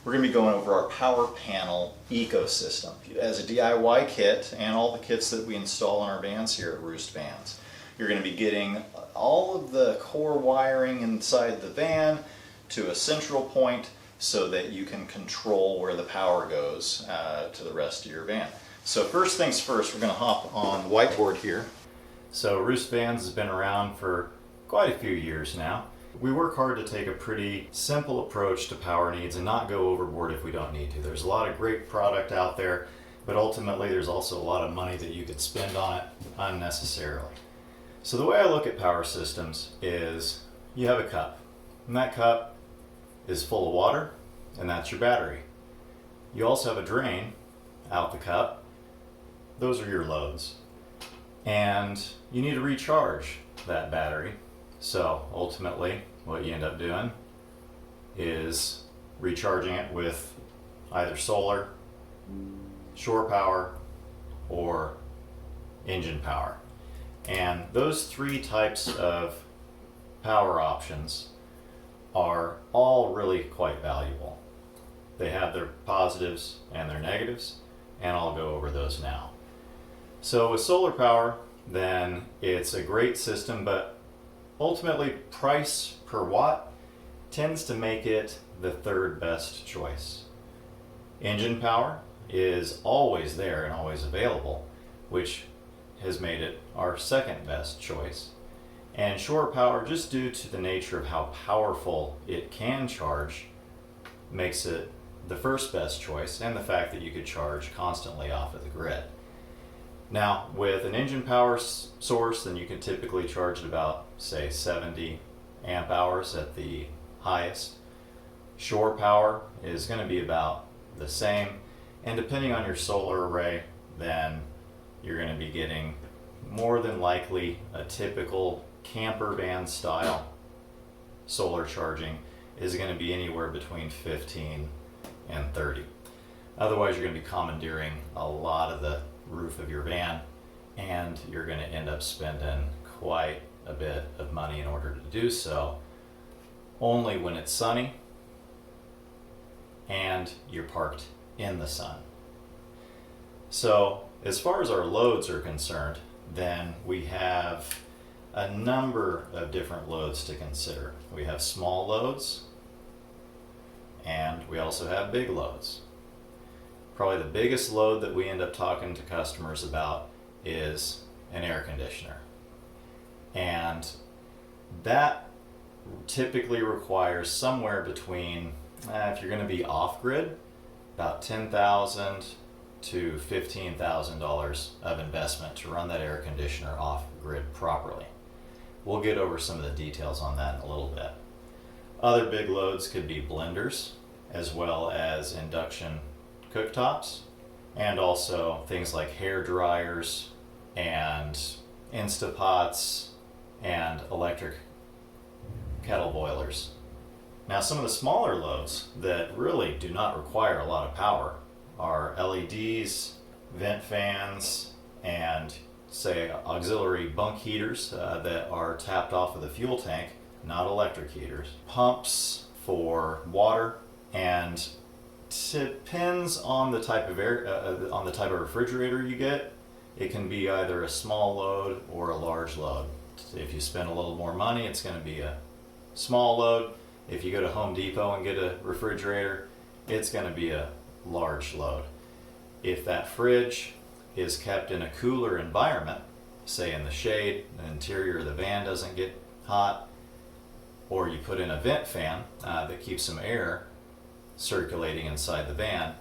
we're going to be going over our power panel ecosystem as a DIY kit and all the kits that we install in our vans here at Roost Vans. You're going to be getting all of the core wiring inside the van to a central point so that you can control where the power goes to the rest of your van. So first things first, we're going to hop on the whiteboard here. So Roost Vans has been around for quite a few years now. We work hard to take a pretty simple approach to power needs and not go overboard if we don't need to. There's a lot of great product out there, but ultimately there's also a lot of money that you could spend on it unnecessarily. So the way I look at power systems is you have a cup, and that cup is full of water, and that's your battery. You also have a drain out the cup. Those are your loads. And you need to recharge that battery. So ultimately, what you end up doing is recharging it with either solar, shore power, or engine power. And those three types of power options are all really quite valuable. They have their positives and their negatives, and I'll go over those now. So with solar power, then it's a great system, but ultimately price per watt tends to make it the third best choice. Engine power is always there and always available, which has made it our second best choice. And shore power, just due to the nature of how powerful it can charge, makes it the first best choice, and the fact that you could charge constantly off of the grid. Now, with an engine power source, then you can typically charge at about, say, 70 amp hours at the highest. Shore power is going to be about the same, and depending on your solar array, then you're going to be getting more than likely a typical camper van style solar charging is going to be anywhere between 15 and 30. Otherwise, you're going to be commandeering a lot of the roof of your van, and you're going to end up spending quite a bit of money in order to do so, only when it's sunny and you're parked in the sun. So as far as our loads are concerned, then we have a number of different loads to consider. We have small loads, and we also have big loads. Probably the biggest load that we end up talking to customers about is an air conditioner. And that typically requires somewhere between, if you're going to be off-grid, about $10,000 to $15,000 of investment to run that air conditioner off-grid properly. We'll get over some of the details on that in a little bit. Other big loads could be blenders, as well as induction cooktops, and also things like hair dryers and Instapots and electric kettle boilers. Now, some of the smaller loads that really do not require a lot of power are LEDs, vent fans, and say auxiliary bunk heaters that are tapped off of the fuel tank, not electric heaters. Pumps for water, and depends on the type of on the type of refrigerator you get. It can be either a small load or a large load. If you spend a little more money, it's going to be a small load. If you go to Home Depot and get a refrigerator, it's going to be a large load. If that fridge is kept in a cooler environment, say in the shade, the interior of the van doesn't get hot, or you put in a vent fan that keeps some air circulating inside the van,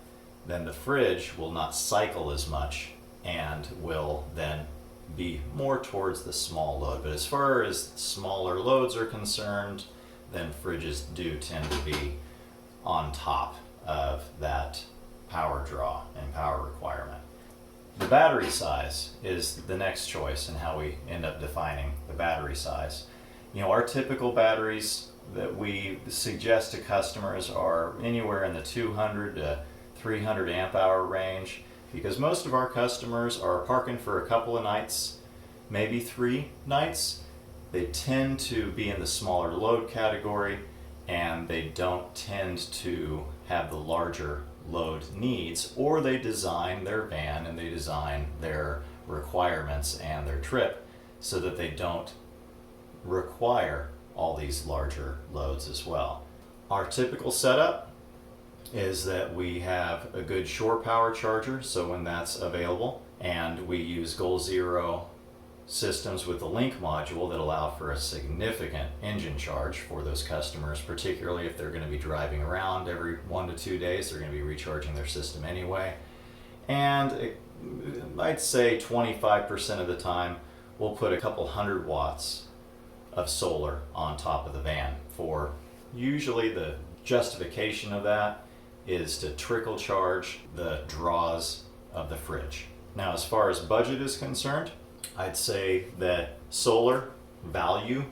then the fridge will not cycle as much and will then be more towards the small load. But as far as smaller loads are concerned, then fridges do tend to be on top of that power draw and power requirement. The battery size is the next choice in how we end up defining the battery size. You know, our typical batteries that we suggest to customers are anywhere in the 200 to 300 amp hour range, because most of our customers are parking for a couple of nights, maybe 3 nights. They tend to be in the smaller load category, and they don't tend to have the larger load needs, or they design their van and they design their requirements and their trip so that they don't require all these larger loads as well. Our typical setup is that we have a good shore power charger, so when that's available, and we use Goal Zero systems with the link module that allow for a significant engine charge for those customers, particularly if they're going to be driving around every 1 to 2 days. They're going to be recharging their system anyway. And I'd say 25% of the time we'll put a couple 100 watts of solar on top of the van. For usually the justification of that is to trickle charge the draws of the fridge. Now, as far as budget is concerned, I'd say that solar value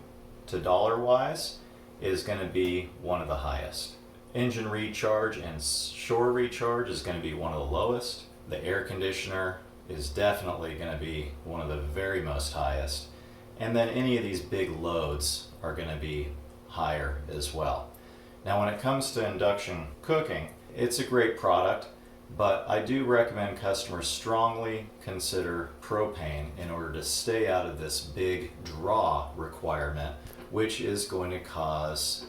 to dollar wise is going to be one of the highest. Engine recharge and shore recharge is going to be one of the lowest. The air conditioner is definitely going to be one of the very most highest. And then any of these big loads are going to be higher as well. Now, when it comes to induction cooking, it's a great product, but I do recommend customers strongly consider propane in order to stay out of this big draw requirement, which is going to cause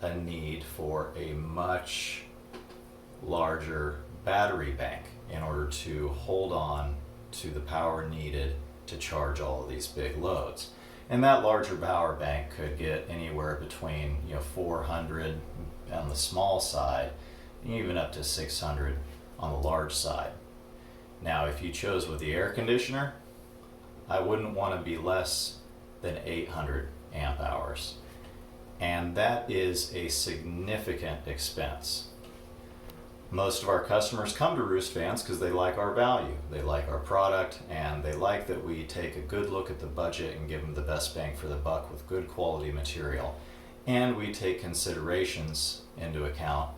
a need for a much larger battery bank in order to hold on to the power needed to charge all of these big loads. And that larger power bank could get anywhere between 400 on the small side, even up to 600 on the large side. Now, if you chose with the air conditioner, I wouldn't want to be less than 800 amp hours. And that is a significant expense. Most of our customers come to Roost Vans because they like our value, they like our product, and they like that we take a good look at the budget and give them the best bang for the buck with good quality material. And we take considerations into account.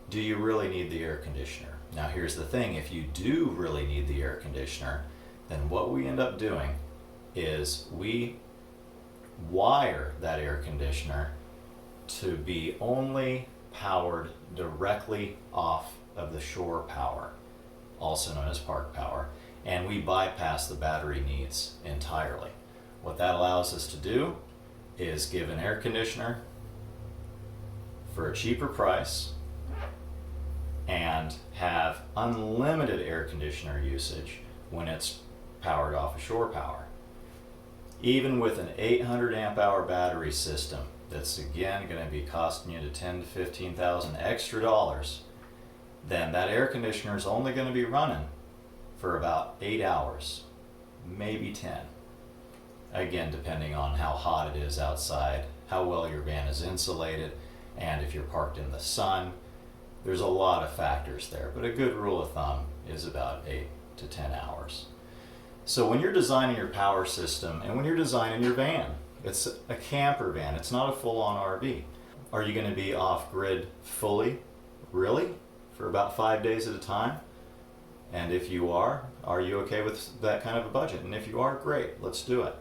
Do you really need the air conditioner? Now, here's the thing, if you do really need the air conditioner, then what we end up doing is we wire that air conditioner to be only powered directly off of the shore power, also known as park power, and we bypass the battery needs entirely. What that allows us to do is give an air conditioner for a cheaper price and have unlimited air conditioner usage when it's powered off of shore power. Even with an 800 amp hour battery system, that's again going to be costing you to $10,000 to $15,000 extra dollars, then that air conditioner is only going to be running for about 8 hours, maybe 10. Again, depending on how hot it is outside, how well your van is insulated, and if you're parked in the sun. There's a lot of factors there, but a good rule of thumb is about 8 to 10 hours. So when you're designing your power system and when you're designing your van, it's a camper van, it's not a full-on RV. Are you going to be off-grid fully? Really? For about 5 days at a time? And if you are you okay with that kind of a budget? And if you are, great, let's do it.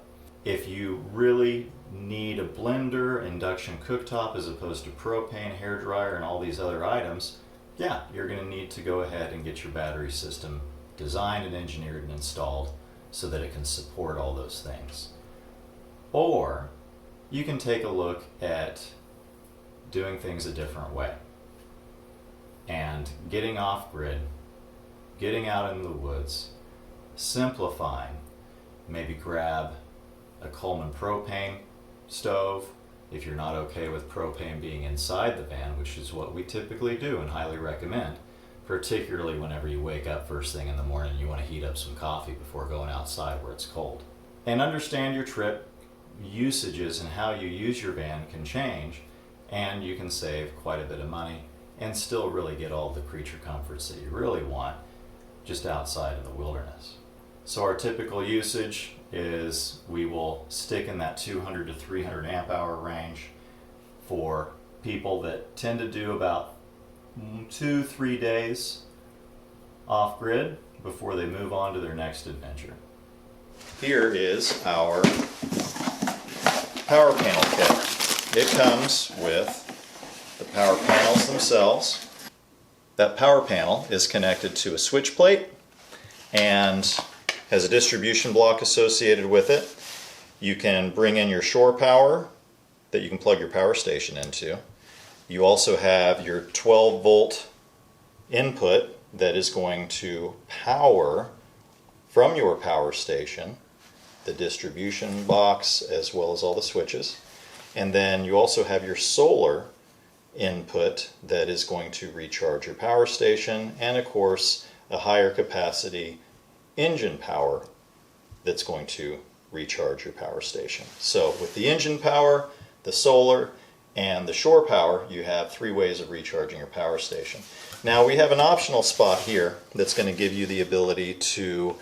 If you really need a blender, induction cooktop as opposed to propane, hairdryer, and all these other items, yeah, you're going to need to go ahead and get your battery system designed and engineered and installed so that it can support all those things. Or you can take a look at doing things a different way and getting off grid, getting out in the woods, simplifying. Maybe grab a Coleman propane stove if you're not okay with propane being inside the van, which is what we typically do and highly recommend, particularly whenever you wake up first thing in the morning and you want to heat up some coffee before going outside where it's cold. And understand your trip usages and how you use your van can change, and you can save quite a bit of money and still really get all the creature comforts that you really want just outside in the wilderness. So our typical usage is we will stick in that 200 to 300 amp hour range for people that tend to do about 2-3 days off grid before they move on to their next adventure. Here is our power panel kit. It comes with the power panels themselves, that power panel is connected to a switch plate and has a distribution block associated with it. You can bring in your shore power that you can plug your power station into. You also have your 12 volt input that is going to power from your power station the distribution box as well as all the switches. And then you also have your solar input that is going to recharge your power station, and of course a higher capacity engine power that's going to recharge your power station. So with the engine power, the solar, and the shore power, you have 3 ways of recharging your power station. Now we have an optional spot here that's going to give you the ability to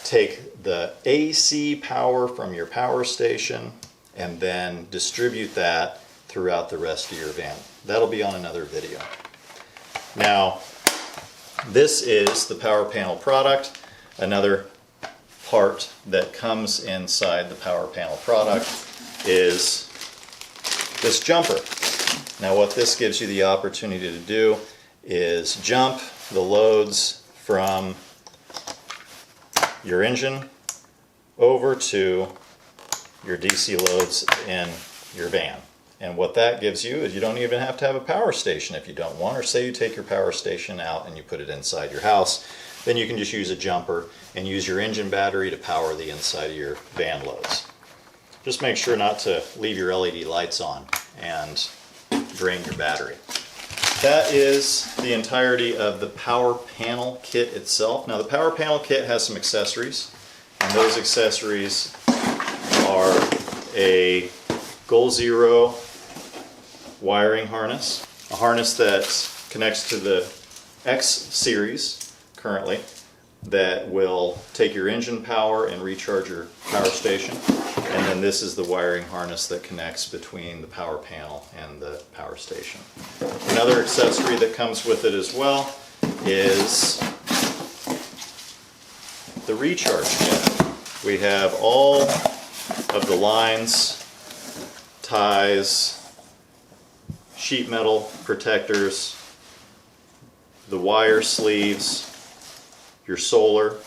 take the AC power from your power station and then distribute that throughout the rest of your van. That'll be on another video. Now, this is the power panel product. Another part that comes inside the power panel product is this jumper. Now what this gives you the opportunity to do is jump the loads from your engine over to your DC loads in your van. And what that gives you is you don't even have to have a power station if you don't want, or say you take your power station out and you put it inside your house, then you can just use a jumper and use your engine battery to power the inside of your van loads. Just make sure not to leave your LED lights on and drain your battery. That is the entirety of the power panel kit itself. Now the power panel kit has some accessories, and those accessories are a Goal Zero wiring harness, a harness that connects to the X series currently that will take your engine power and recharge your power station. And then this is the wiring harness that connects between the power panel and the power station. Another accessory that comes with it as well is the recharge kit. We have all of the lines, ties, sheet metal protectors, the wire sleeves, your solar,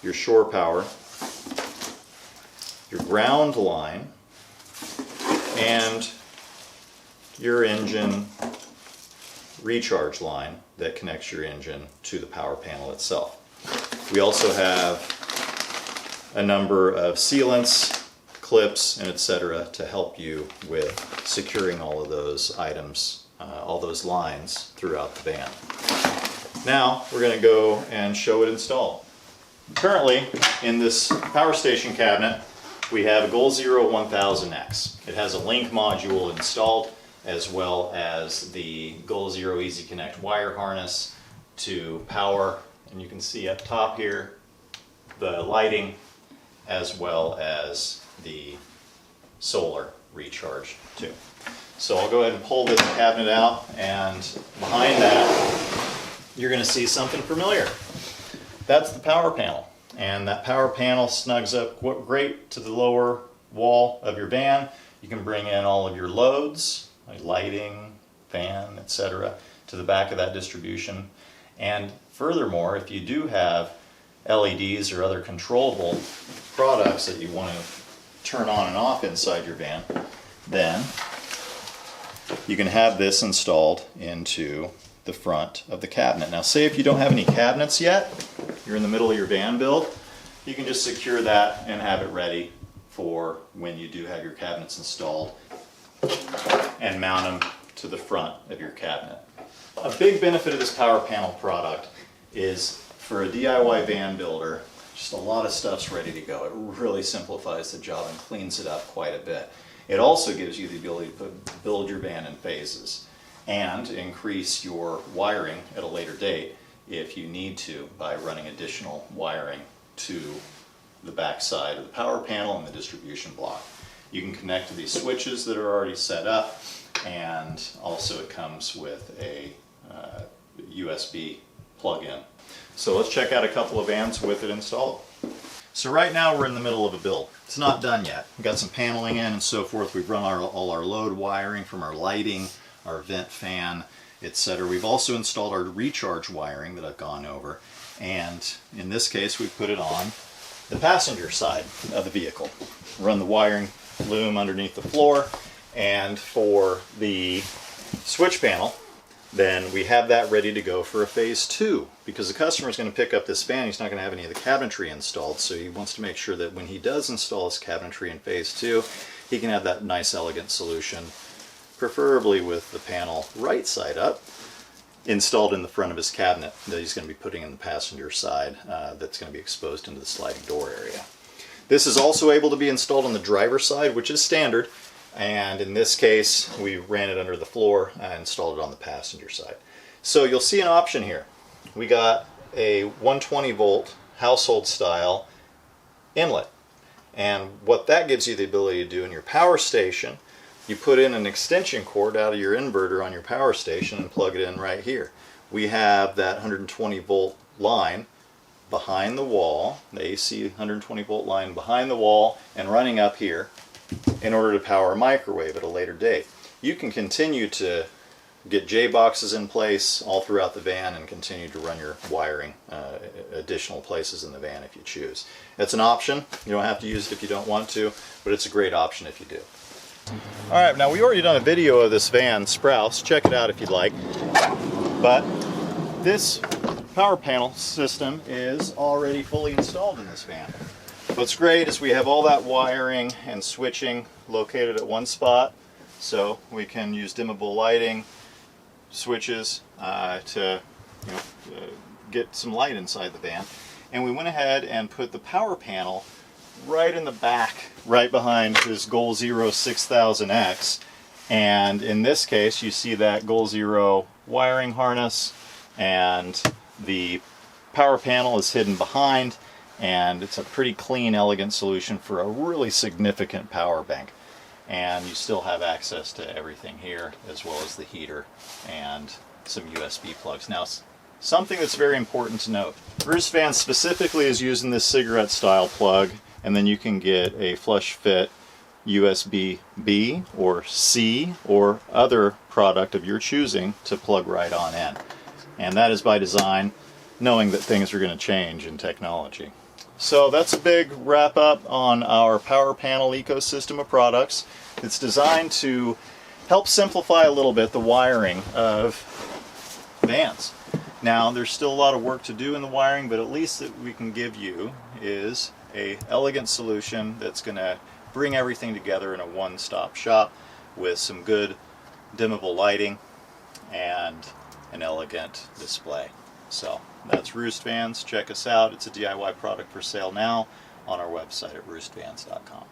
your shore power, your ground line, and your engine recharge line that connects your engine to the power panel itself. We also have a number of sealants, clips, and etc. to help you with securing all of those items, all those lines throughout the van. Now we're going to go and show it installed. Currently in this power station cabinet we have a Goal Zero 1000X. It has a link module installed as well as the Goal Zero Easy Connect wire harness to power, and you can see up top here the lighting as well as the solar recharge too. So I'll go ahead and pull this cabinet out, and behind that you're going to see something familiar. That's the power panel, and that power panel snugs up great to the lower wall of your van. You can bring in all of your loads, like lighting, fan, etc., to the back of that distribution. And furthermore, if you do have LEDs or other controllable products that you want to turn on and off inside your van, then you can have this installed into the front of the cabinet. Now say if you don't have any cabinets yet, you're in the middle of your van build, you can just secure that and have it ready for when you do have your cabinets installed and mount them to the front of your cabinet. A big benefit of this power panel product is for a DIY van builder, just a lot of stuff's ready to go. It really simplifies the job and cleans it up quite a bit. It also gives you the ability to build your van in phases and increase your wiring at a later date if you need to by running additional wiring to the back side of the power panel and the distribution block. You can connect to these switches that are already set up, and also it comes with a USB plug-in. So let's check out a couple of vans with it installed. So right now we're in the middle of a build. It's not done yet. We've got some paneling in and so forth. We've run all our load wiring from our lighting, our vent fan, etc. We've also installed our recharge wiring that I've gone over, and in this case we put it on the passenger side of the vehicle. Run the wiring loom underneath the floor, and for the switch panel, then we have that ready to go for a phase 2, because the customer is going to pick up this van. He's not going to have any of the cabinetry installed, so he wants to make sure that when he does install his cabinetry in phase 2, he can have that nice elegant solution, preferably with the panel right side up, installed in the front of his cabinet that he's going to be putting in the passenger side, that's going to be exposed into the sliding door area. This is also able to be installed on the driver's side, which is standard, and in this case we ran it under the floor and installed it on the passenger side. So you'll see an option here. We got a 120 volt household style inlet, and what that gives you the ability to do in your power station, you put in an extension cord out of your inverter on your power station and plug it in right here. We have that 120 volt line behind the wall, the AC 120 volt line behind the wall and running up here in order to power a microwave at a later date. You can continue to get J-boxes in place all throughout the van and continue to run your wiring additional places in the van if you choose. It's an option. You don't have to use it if you don't want to, but it's a great option if you do. Alright, now we already done a video of this van, Sprouse. Check it out if you'd like. But this power panel system is already fully installed in this van. What's great is we have all that wiring and switching located at one spot, so we can use dimmable lighting, switches to get some light inside the van. And we went ahead and put the power panel right in the back, right behind this Goal Zero 6000X. And in this case, you see that Goal Zero wiring harness, and the power panel is hidden behind, and it's a pretty clean, elegant solution for a really significant power bank. And you still have access to everything here, as well as the heater and some USB plugs. Now, something that's very important to note, Roost Van specifically is using this cigarette style plug, and then you can get a flush fit USB-B or C or other product of your choosing to plug right on in. And that is by design, knowing that things are going to change in technology. So that's a big wrap up on our power panel ecosystem of products. It's designed to help simplify a little bit the wiring of vans. Now, there's still a lot of work to do in the wiring, but at least that we can give you is a elegant solution that's going to bring everything together in a one-stop shop with some good dimmable lighting and an elegant display. So that's Roost Vans. Check us out. It's a DIY product for sale now on our website at roostvans.com.